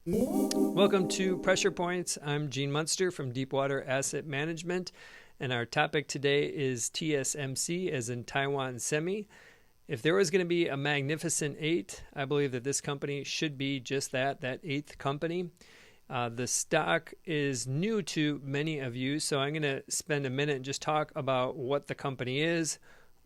Welcome to Pressure Points. I'm Gene Munster from Deepwater Asset Management, and our topic today is TSMC, as in Taiwan Semi. If there was going to be a magnificent eight, I believe that this company should be just that eighth company. The stock is new to many of you, so I'm going to spend a minute and just talk about what the company is,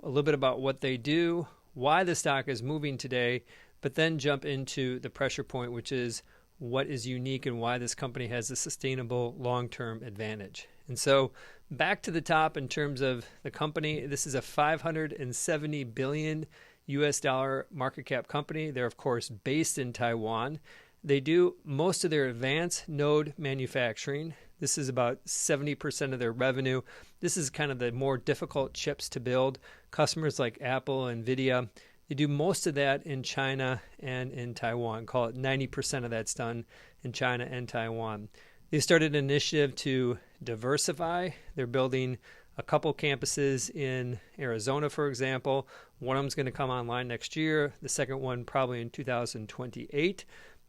a little bit about what they do, why the stock is moving today, but then jump into the pressure point, which is what is unique and why this company has a sustainable long-term advantage. And so back to the top in terms of the company, this is a $570 billion US dollar market cap company. They're, of course, based in Taiwan. They do most of their advanced node manufacturing. This is about 70% of their revenue. This is kind of the more difficult chips to build. Customers like Apple, NVIDIA, they do most of that in China and in Taiwan. Call it 90% of that's done in China and Taiwan. They started an initiative to diversify. They're building a couple campuses in Arizona, for example. One of them is going to come online next year. The second one probably in 2028.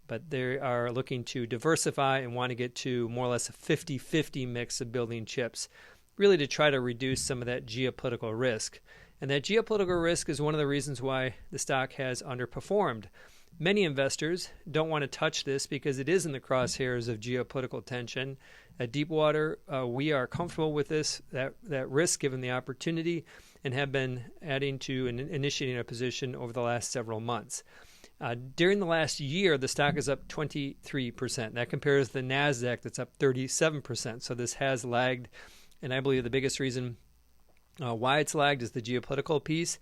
But they are looking to diversify and want to get to more or less a 50-50 mix of building chips, really to try to reduce some of that geopolitical risk. And that geopolitical risk is one of the reasons why the stock has underperformed. Many investors don't want to touch this because it is in the crosshairs of geopolitical tension. At Deepwater, we are comfortable with that risk given the opportunity, and have been adding to and initiating a position over the last several months. During the last year, the stock is up 23%. That compares to the NASDAQ that's up 37%. So this has lagged, and I believe the biggest reason why it's lagged is the geopolitical piece.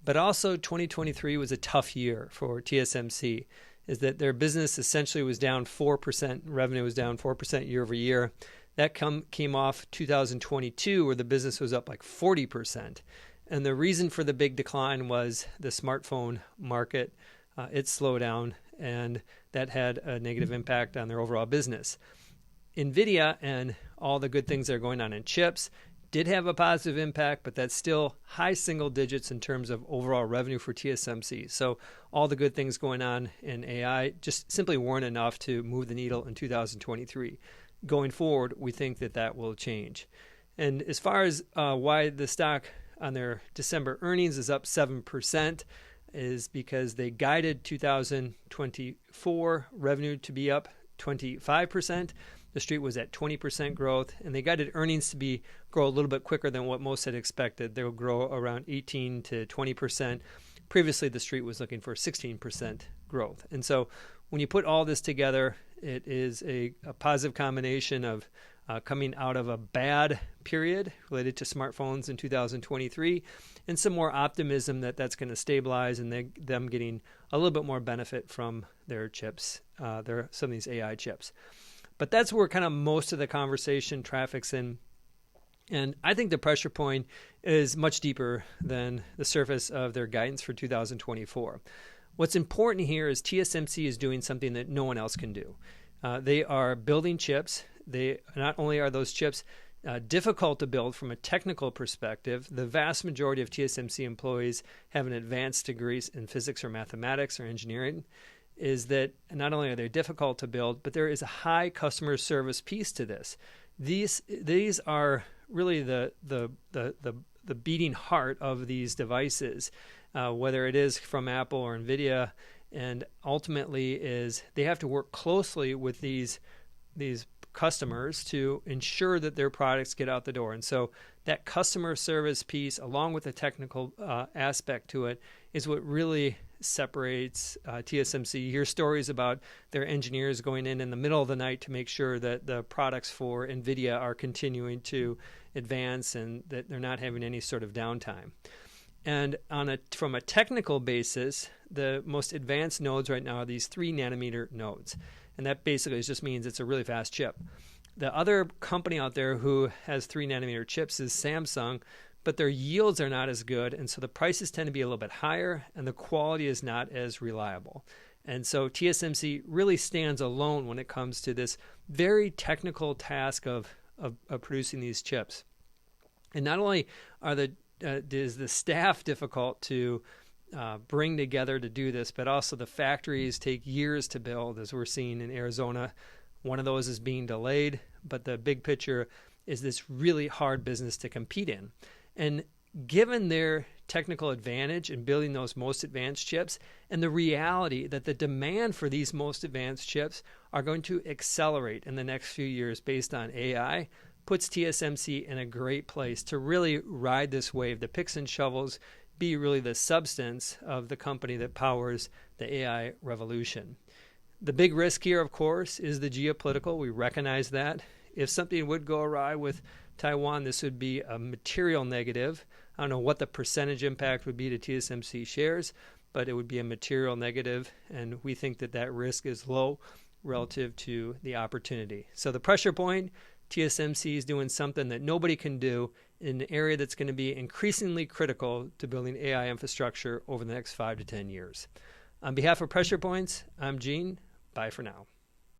But also 2023 was a tough year for TSMC, is that their business essentially was down 4%. Revenue was down 4% year over year. That came off 2022 where the business was up like 40%. And the reason for the big decline was the smartphone market. It slowed down, and that had a negative impact on their overall business. NVIDIA and all the good things that are going on in chips did have a positive impact, but that's still high single digits in terms of overall revenue for TSMC. So all the good things going on in AI just simply weren't enough to move the needle in 2023. Going forward, we think that that will change. And as far as why the stock on their December earnings is up 7%, is because they guided 2024 revenue to be up 25%. The street was at 20% growth, and they guided earnings to grow a little bit quicker than what most had expected. They'll grow around 18 to 20%. Previously, the street was looking for 16% growth. And so when you put all this together, it is a positive combination of coming out of a bad period related to smartphones in 2023 and some more optimism that that's going to stabilize and them getting a little bit more benefit from their chips, some of these AI chips. But that's where kind of most of the conversation traffics in. And I think the pressure point is much deeper than the surface of their guidance for 2024. What's important here is TSMC is doing something that no one else can do. They are building chips. Not only are those chips difficult to build from a technical perspective, the vast majority of TSMC employees have an advanced degree in physics or mathematics or engineering, is that not only are they difficult to build, but there is a high customer service piece to this. These are really the beating heart of these devices, whether it is from Apple or NVIDIA, and ultimately is they have to work closely with these customers to ensure that their products get out the door. And so that customer service piece, along with the technical aspect to it, is what really separates TSMC. You hear stories about their engineers going in the middle of the night to make sure that the products for NVIDIA are continuing to advance and that they're not having any sort of downtime. And from a technical basis, the most advanced nodes right now are these 3-nanometer nodes. And that basically just means it's a really fast chip. The other company out there who has 3-nanometer chips is Samsung, but their yields are not as good, and so the prices tend to be a little bit higher, and the quality is not as reliable. And so TSMC really stands alone when it comes to this very technical task of producing these chips. And not only is the staff difficult to bring together to do this, but also the factories take years to build, as we're seeing in Arizona. One of those is being delayed, but the big picture is this really hard business to compete in. And given their technical advantage in building those most advanced chips and the reality that the demand for these most advanced chips are going to accelerate in the next few years based on AI, puts TSMC in a great place to really ride this wave. The picks and shovels be really the substance of the company that powers the AI revolution. The big risk here, of course, is the geopolitical. We recognize that. If something would go awry with Taiwan, this would be a material negative. I don't know what the percentage impact would be to TSMC shares, but it would be a material negative, and we think that that risk is low relative to the opportunity. So the pressure point, TSMC is doing something that nobody can do in an area that's going to be increasingly critical to building AI infrastructure over the next 5 to 10 years. On behalf of Pressure Points, I'm Gene. Bye for now.